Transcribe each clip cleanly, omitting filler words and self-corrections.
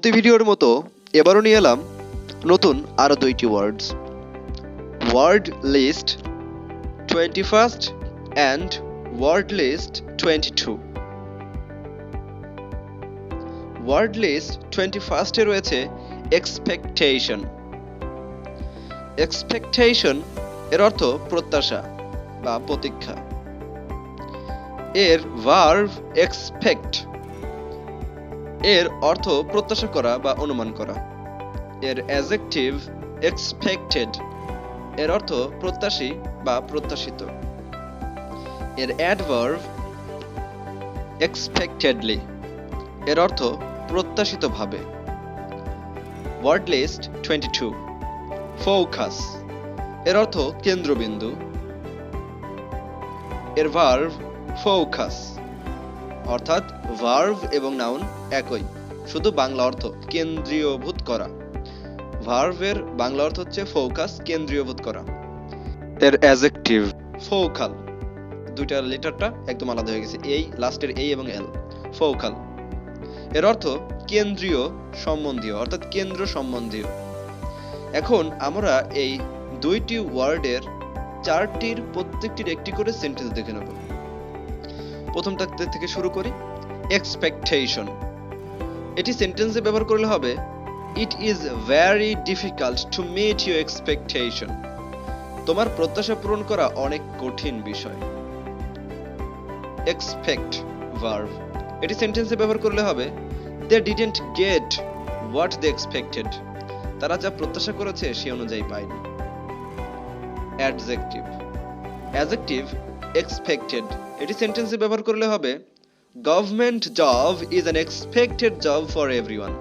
পরবর্তী ভিডিওর মতো এবারও নিয়ে এলাম নতুন আরো দুইটি words, word list 21st and word list 22। Word list 21st এ রয়েছে এক্সপেকটেশন। এক্সপেকটেশন এর অর্থ প্রত্যাশা বা প্রতীক্ষা। এর ভার্ব এক্সপেক্ট, এর অর্থ প্রত্যাশা করা বা অনুমান করা। এর অ্যাডজেক্টিভ এক্সপেক্টেড, এর অর্থ প্রত্যাশী বা প্রত্যাশিত। এর অ্যাডভার্ব এক্সপেক্টেডলি, এর অর্থ প্রত্যাশিতভাবে। Word list 22। ফোকাস এর অর্থ কেন্দ্রবিন্দু। এর ভার্ব ফোকাস, অর্থাৎ ভার্ব এবং নাউন একই, শুধু বাংলা অর্থ কেন্দ্রীয়ভূত করা। ভার্বের বাংলা অর্থ হচ্ছে ফোকাস, কেন্দ্রীয়ভূত করা। এর অ্যাডজেক্টিভ ফোকাল, দুইটা লেটারটা একদম আলাদা হয়ে গেছে, এই লাস্টের এই এবং এল। ফোকাল এর অর্থ কেন্দ্রীয় সম্বন্ধীয়, অর্থাৎ কেন্দ্র সম্বন্ধীয়। এখন আমরা এই দুইটি ওয়ার্ডের চারটির প্রত্যেকটির একটি করে সেন্টেন্স দেখে নেব। প্রথমটা থেকে শুরু করি। এক্সপেকটেশন, এটি সেন্টেন্সে ব্যবহার করলে হবে it is very difficult to meet your expectation. তোমার প্রত্যাশা পূরণ করা অনেক কঠিন বিষয়। এক্সপেক্ট ভার্ব, এটি সেন্টেন্সে ব্যবহার করলে হবে they didn't get what they expected. তারা যা প্রত্যাশা করেছে সে অনুযায়ী পায়নি। অ্যাডজেক্টিভ, অ্যাডজেক্টিভ এক্সপেক্টেড, এটি সেন্টেন্সে ব্যবহার করলে হবে government job is an expected job for everyone.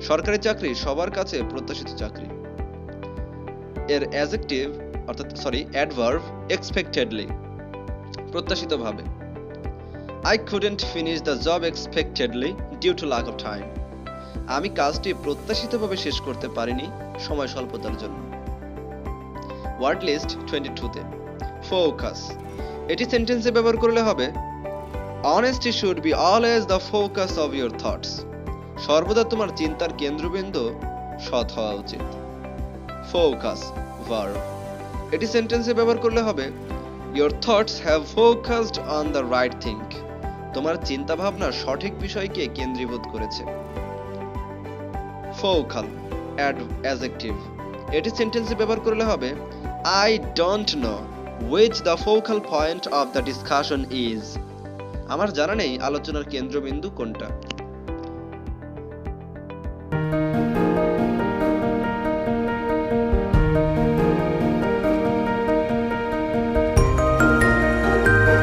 সরকারি চাকরি সবার কাছে প্রত্যাশিত চাকরি। এর অ্যাডজেক্টিভ অর্থাৎ adverb এক্সপেক্টেডলি, প্রত্যাশিতভাবে। I couldn't finish the job expectedly due to lack of time. আমি কাজটি প্রত্যাশিতভাবে শেষ করতে পারিনি সময় স্বল্পতার জন্য। ওয়ার্ড লিস্ট 22 তে ফোকাস, এটি সেন্টেন্সে ব্যবহার করলে হবে honesty should be always the focus of your thoughts. সর্বদা তোমার চিন্তার কেন্দ্রবিন্দু সৎ হওয়া উচিত। ফোকাস ভার্ব, এটি সেন্টেন্সে ব্যবহার করলে হবে your thoughts have focused on the right thing. তোমার চিন্তা ভাবনা সঠিক বিষয়কে কেন্দ্রীভূত করেছে। ফোকাল অ্যাডজেক্টিভ, এটি সেন্টেন্সে ব্যবহার করলে হবে I don't know which the focal point of the discussion is. আমার জানা নেই আলোচনার কেন্দ্রবিন্দু কোনটা।